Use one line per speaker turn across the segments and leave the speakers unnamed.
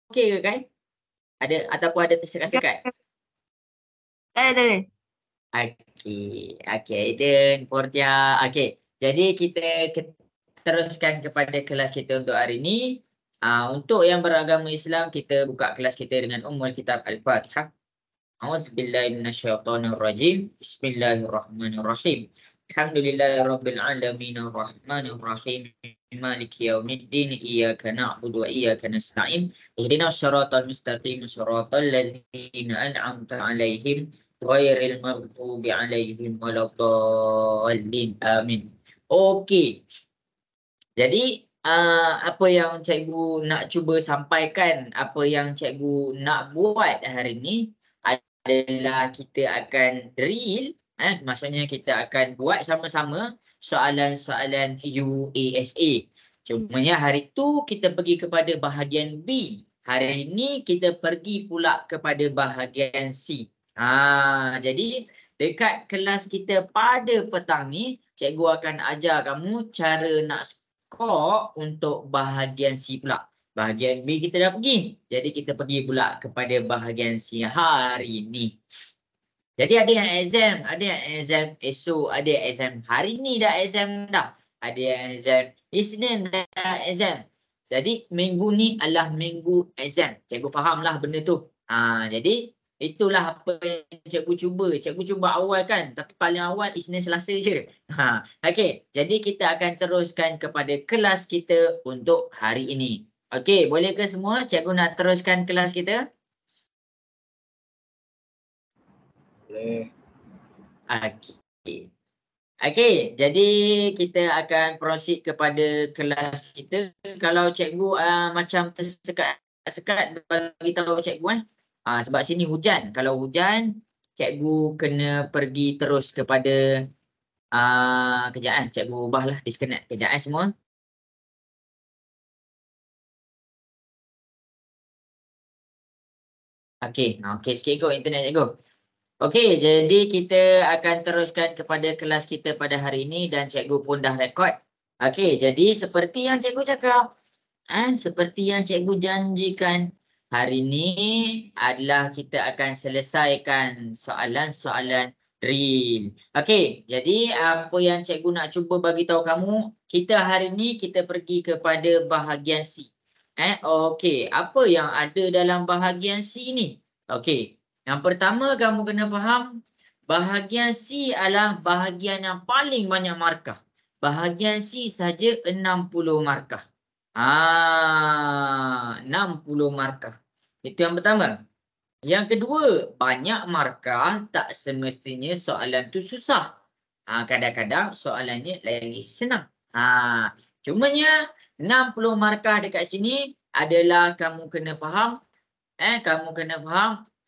okey ke Kai? Ada ataupun ada tersekat-sekat?
Ada.
Okey. Okey, Aiden, Portia. Okey. Jadi kita teruskan kepada kelas kita untuk hari ini. Untuk yang beragama Islam, kita buka kelas kita dengan Ummul Kitab Al-Fatihah. A'udzubillahi minasyaitonirrajim. Bismillahirrahmanirrahim. Alhamdulillahirabbil alamin arrahmanir rahim maliki yaumiddin iyyaka na'budu wa iyyaka nasta'in ihdinas siratal mustaqim siratal ladzina an'amta 'alaihim ghairil maghdubi 'alaihim waladdallin amin. Okey. Jadi apa yang cikgu nak cuba sampaikan, apa yang cikgu nak buat hari ni adalah kita akan drill, maksudnya kita akan buat sama-sama soalan-soalan UASA. Cumanya hari tu kita pergi kepada bahagian B. Hari ni kita pergi pula kepada bahagian C. Jadi dekat kelas kita pada petang ni, cikgu akan ajar kamu cara nak skor untuk bahagian C pula. Bahagian B kita dah pergi. Jadi kita pergi pula kepada bahagian C hari ni. Jadi ada yang exam esok, ada yang exam hari ni dah exam dah. Ada yang exam Isnin dah exam. Jadi minggu ni adalah minggu exam. Cikgu fahamlah benda tu. Jadi itulah apa yang cikgu cuba awal kan, tapi paling awal Isnin Selasa je. Okey, jadi kita akan teruskan kepada kelas kita untuk hari ini. Okey, boleh ke semua cikgu nak teruskan kelas kita?
Boleh.
Okey. Okey, jadi kita akan proceed kepada kelas kita. Kalau cikgu macam tersekat-sekat bagi tahu cikgu sebab sini hujan. Kalau hujan, cikgu kena pergi terus kepada kejap cikgu ubahlah disconnect kejap semua. Okey, okey sikit ikut internet cikgu. Okey, jadi kita akan teruskan kepada kelas kita pada hari ini dan cikgu pun dah rekod. Okey, jadi seperti yang cikgu cakap, seperti yang cikgu janjikan, hari ini adalah kita akan selesaikan soalan-soalan drill. Okey, jadi apa yang cikgu nak cuba bagi tahu kamu, kita hari ini kita pergi kepada bahagian C. Okey, apa yang ada dalam bahagian C ni? Okey. Yang pertama kamu kena faham, bahagian C adalah bahagian yang paling banyak markah. Bahagian C saja 60 markah. 60 markah. Itu yang pertama. Yang kedua, banyak markah tak semestinya soalan tu susah. Kadang-kadang soalannya lagi senang. Cumanya 60 markah dekat sini adalah kamu kena faham,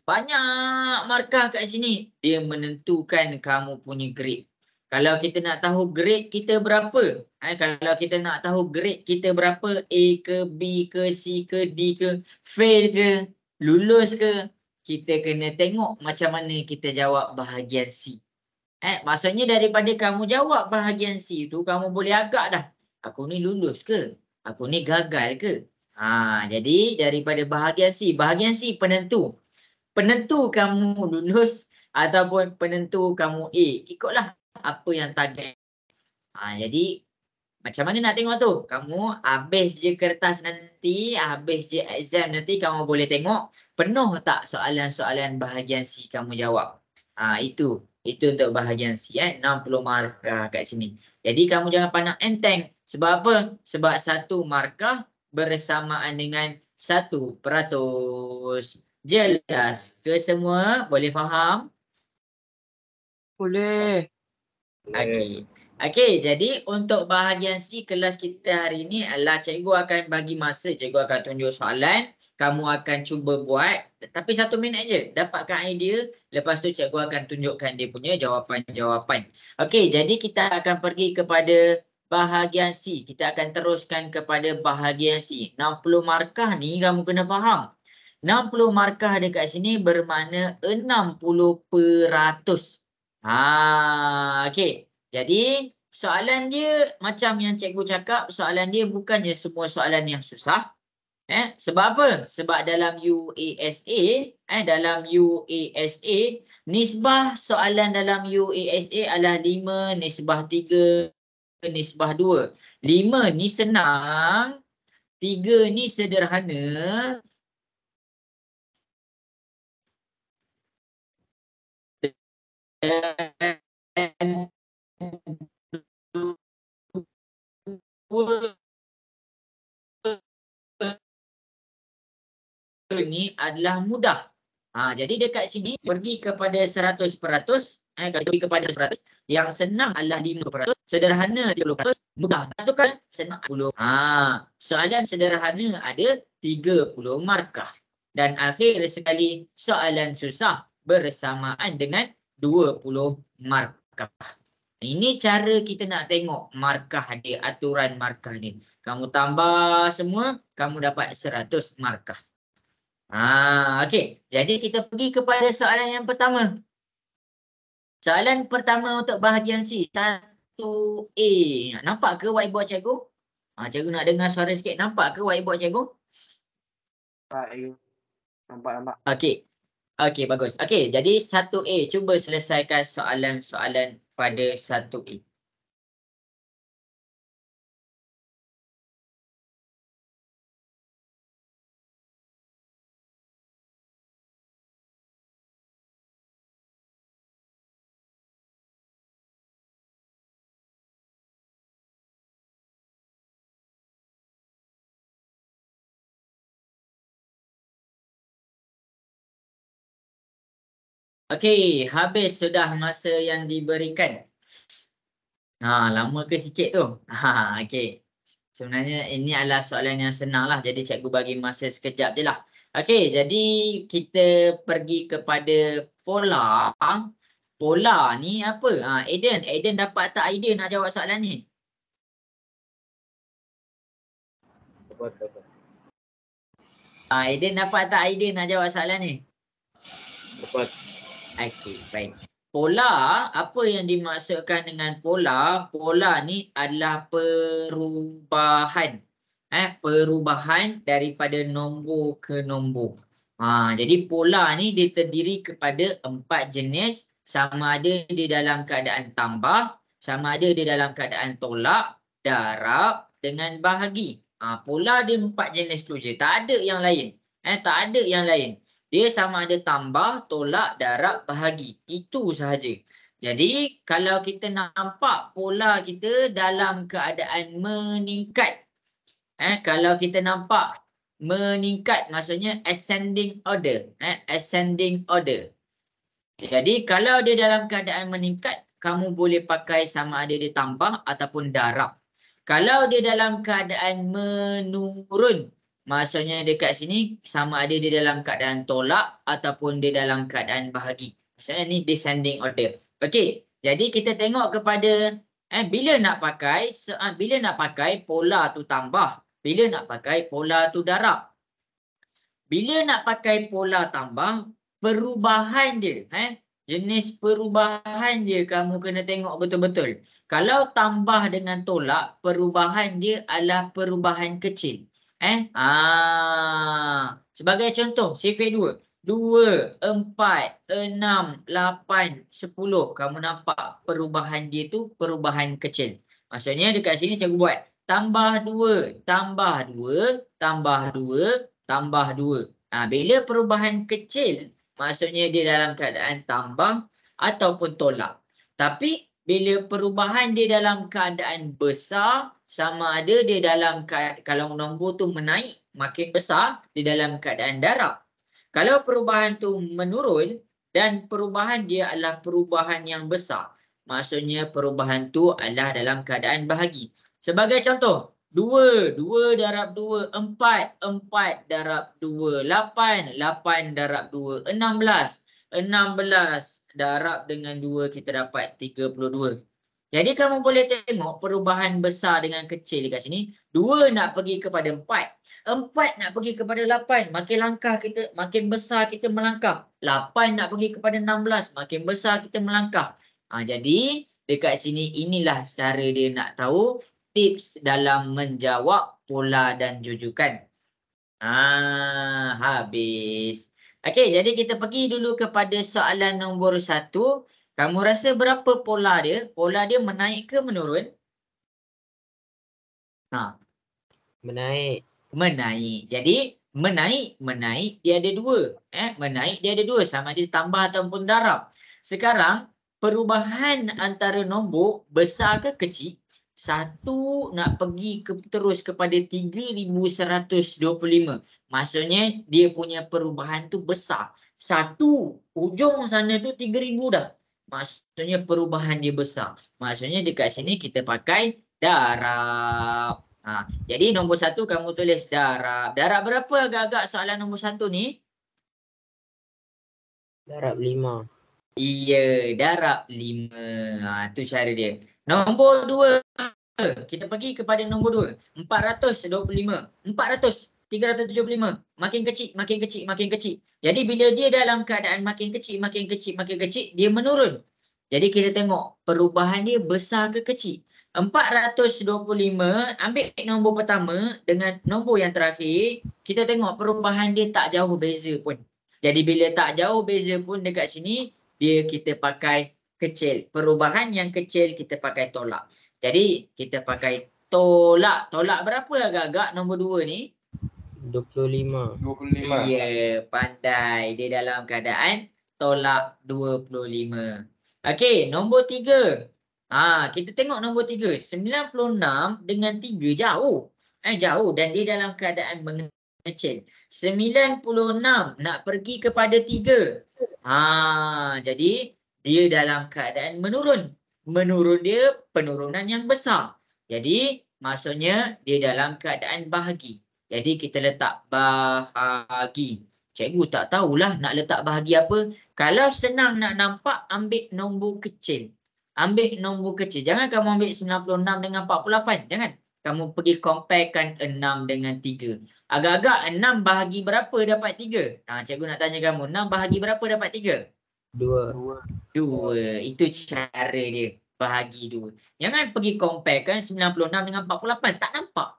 banyak markah kat sini dia menentukan kamu punya grade. Kalau kita nak tahu grade kita berapa, kalau kita nak tahu grade kita berapa, A ke, B ke, C ke, D ke, fail ke, lulus ke, kita kena tengok macam mana kita jawab bahagian C. Maksudnya daripada kamu jawab bahagian C tu, kamu boleh agak dah, aku ni lulus ke, aku ni gagal ke. Jadi daripada bahagian C penentu. Penentu kamu lulus ataupun penentu kamu A. Ikutlah apa yang target. Jadi macam mana nak tengok tu? Kamu habis je kertas nanti, habis je exam nanti, kamu boleh tengok penuh tak soalan-soalan bahagian C kamu jawab. Itu untuk bahagian C. 60 markah kat sini. Jadi kamu jangan pandang enteng. Sebab apa? Sebab 1 markah bersamaan dengan 1%. Jelas ke semua? Boleh faham?
Boleh.
Okey, jadi untuk bahagian C kelas kita hari ini adalah cikgu akan bagi masa, cikgu akan tunjuk soalan, kamu akan cuba buat, tapi 1 minit je, dapatkan idea, lepas tu cikgu akan tunjukkan dia punya jawapan-jawapan. Okey, jadi kita akan pergi kepada bahagian C, kita akan teruskan kepada bahagian C. 60 markah ni kamu kena faham. 60 markah dekat sini bermakna 60%. Okey. Jadi soalan dia macam yang cikgu cakap, soalan dia bukannya semua soalan yang susah. Sebab apa? Sebab dalam UASA, dalam UASA, nisbah soalan dalam UASA adalah 5 nisbah 3 nisbah 2. 5 ni senang, 3 ni sederhana, dan 2 ni adalah mudah. Jadi dekat sini pergi kepada 100%, kalau pergi kepada 100%, yang senang adalah 5%, sederhana 30%, mudah. Itu kan senang 10. Soalan sederhana ada 30 markah. Dan akhir sekali soalan susah bersamaan dengan 20 markah. Ini cara kita nak tengok markah dia, aturan markah ni. Kamu tambah semua, kamu dapat 100 markah. Okey. Jadi kita pergi kepada soalan yang pertama. Soalan pertama untuk bahagian C, 1A. Nampak ke whiteboard cikgu? Cikgu nak dengar suara sikit. Nampak ke whiteboard cikgu?
Nampak.
Okey. Okey, bagus. Okey, jadi 1A. Cuba selesaikan soalan-soalan pada 1A. Okey, habis sudah masa yang diberikan. Lama ke sikit tu? Okey. Sebenarnya ini adalah soalan yang senang lah. Jadi cikgu bagi masa sekejap je lah. Okey, jadi kita pergi kepada pola. Pola ni apa? Aiden dapat tak idea nak jawab soalan ni?
Dapat.
Aiden dapat tak idea nak jawab soalan ni?
Dapat.
Okey, baik. Pola, apa yang dimaksudkan dengan pola? Pola ni adalah perubahan. Perubahan daripada nombor ke nombor. Jadi pola ni dia terdiri kepada 4 jenis, sama ada di dalam keadaan tambah, sama ada di dalam keadaan tolak, darab dengan bahagi. Pola dia 4 jenis tu je, tak ada yang lain. Tak ada yang lain. Dia sama ada tambah, tolak, darab, bahagi. Itu sahaja. Jadi kalau kita nampak pola kita dalam keadaan meningkat. Kalau kita nampak meningkat maksudnya ascending order. Ascending order. Jadi kalau dia dalam keadaan meningkat, kamu boleh pakai sama ada dia tambah ataupun darab. Kalau dia dalam keadaan menurun, maksudnya dekat sini sama ada dia dalam keadaan tolak ataupun dia dalam keadaan bahagi. Maksudnya ni descending order. Okey, jadi kita tengok kepada bila nak pakai pola tu tambah, bila nak pakai pola tu darab. Bila nak pakai pola tambah, perubahan dia, jenis perubahan dia kamu kena tengok betul-betul. Kalau tambah dengan tolak, perubahan dia adalah perubahan kecil. Sebagai contoh, sifir 2. 2, 4, 6, 8, 10. Kamu nampak perubahan dia tu perubahan kecil. Maksudnya dekat sini cikgu buat tambah 2, tambah 2, tambah 2, tambah 2. Bila perubahan kecil, maksudnya dia dalam keadaan tambah ataupun tolak. Tapi bila perubahan dia dalam keadaan besar, sama ada dia dalam kalau nombor tu menaik makin besar, di dalam keadaan darab. Kalau perubahan tu menurun dan perubahan dia adalah perubahan yang besar, maksudnya perubahan tu adalah dalam keadaan bahagi. Sebagai contoh, 2 darab 2, 4 darab 2, 8 darab 2, 16 darab dengan 2, kita dapat 32. Jadi kamu boleh tengok perubahan besar dengan kecil dekat sini. 2 nak pergi kepada 4. 4 nak pergi kepada 8. Makin besar kita melangkah. 8 nak pergi kepada 16. Makin besar kita melangkah. Jadi dekat sini inilah cara dia nak tahu tips dalam menjawab pola dan jujukan. Habis. Okey, jadi kita pergi dulu kepada soalan nombor 1. Kamu rasa berapa pola dia? Pola dia menaik ke menurun?
Menaik.
Menaik. Jadi menaik dia ada dua. Menaik dia ada dua, sama ada tambah ataupun darab. Sekarang perubahan antara nombor besar ke kecil? Satu nak pergi terus kepada 3125. Maksudnya dia punya perubahan tu besar. Satu ujung sana tu 3000 dah. Maksudnya perubahan dia besar. Maksudnya dekat sini kita pakai darab. Jadi nombor 1 kamu tulis darab. Darab berapa agak-agak soalan nombor 1 ni?
Darab 5.
Iya, darab 5. Tu cara dia. Nombor 2. Kita pergi kepada nombor 2. 425. 400. 375. Makin kecil, makin kecil, makin kecil. Jadi bila dia dalam keadaan makin kecil, makin kecil, makin kecil, dia menurun. Jadi kita tengok perubahan dia besar ke kecil. 425, ambil nombor pertama dengan nombor yang terakhir, kita tengok perubahan dia tak jauh beza pun. Jadi bila tak jauh beza pun dekat sini, dia kita pakai kecil. Perubahan yang kecil kita pakai tolak. Jadi kita pakai tolak. Tolak berapa agak-agak nombor 2 ni?
25.
Ya, pandai. Dia dalam keadaan tolak 25. Okey, nombor 3. Kita tengok nombor 3. 96 dengan 3 jauh. Jauh dan dia dalam keadaan mengecil. 96 nak pergi kepada 3. Jadi dia dalam keadaan menurun. Menurun dia penurunan yang besar. Jadi maksudnya dia dalam keadaan bahagi. Jadi kita letak bahagi. Cikgu tak tahulah nak letak bahagi apa. Kalau senang nak nampak, ambil nombor kecil. Ambil nombor kecil. Jangan kamu ambil 96 dengan 48. Jangan. Kamu pergi comparekan 6 dengan 3. Agak-agak 6 bahagi berapa dapat 3? Cikgu nak tanya kamu. 6 bahagi berapa dapat 3? 2. Itu cara dia. Bahagi 2. Jangan pergi comparekan 96 dengan 48. Tak nampak.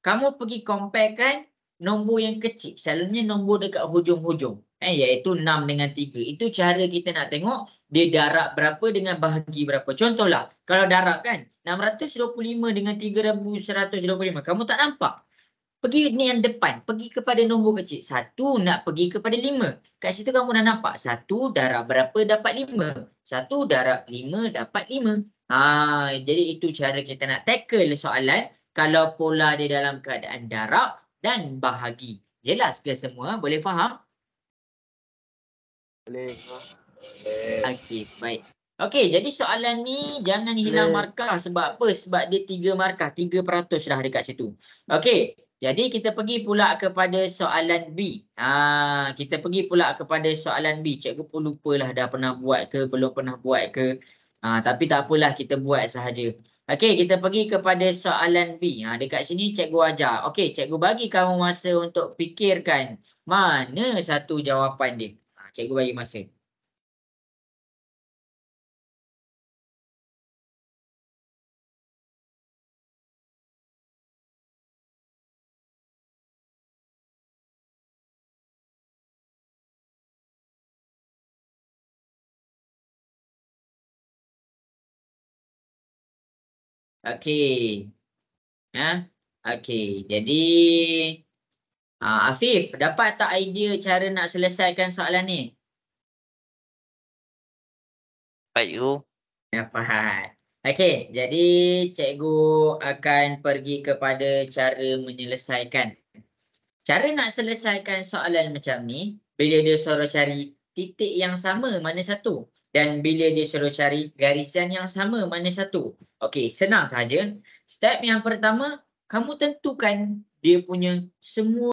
Kamu pergi comparekan nombor yang kecil. Selalunya nombor dekat hujung-hujung. Iaitu 6 dengan 3. Itu cara kita nak tengok dia darab berapa dengan bahagi berapa. Contohlah, kalau darab kan, 625 dengan 3125. Kamu tak nampak. Pergi ni yang depan. Pergi kepada nombor kecil. 1 nak pergi kepada 5. Kat situ kamu dah nampak. 1 darab berapa dapat 5. 1 darab 5 dapat 5. Jadi itu cara kita nak tackle soalan. Kalau pola dia dalam keadaan darab dan bahagi. Jelas ke semua? Boleh faham?
Boleh.
Okey, baik. Okey, jadi soalan ni jangan hilang markah. Sebab apa? Sebab dia 3 markah. 3% dah dekat situ. Okey, jadi kita pergi pula kepada soalan B. Kita pergi pula kepada soalan B. Cikgu pun lupalah dah pernah buat ke, belum pernah buat ke. Tapi tak apalah, kita buat sahaja. Okey, kita pergi kepada soalan B. Dekat sini cikgu ajar. Okey, cikgu bagi kamu masa untuk fikirkan mana satu jawapan dia. Cikgu bagi masa. Okey. Okey, jadi Afif, dapat tak idea cara nak selesaikan soalan ni?
Baik, Cikgu.
Dapat. Okey, jadi cikgu akan pergi kepada cara menyelesaikan. Cara nak selesaikan soalan macam ni, bila dia suruh cari titik yang sama mana satu dan bila dia suruh cari garisan yang sama mana satu. Okey, senang saja. Step yang pertama, kamu tentukan dia punya semua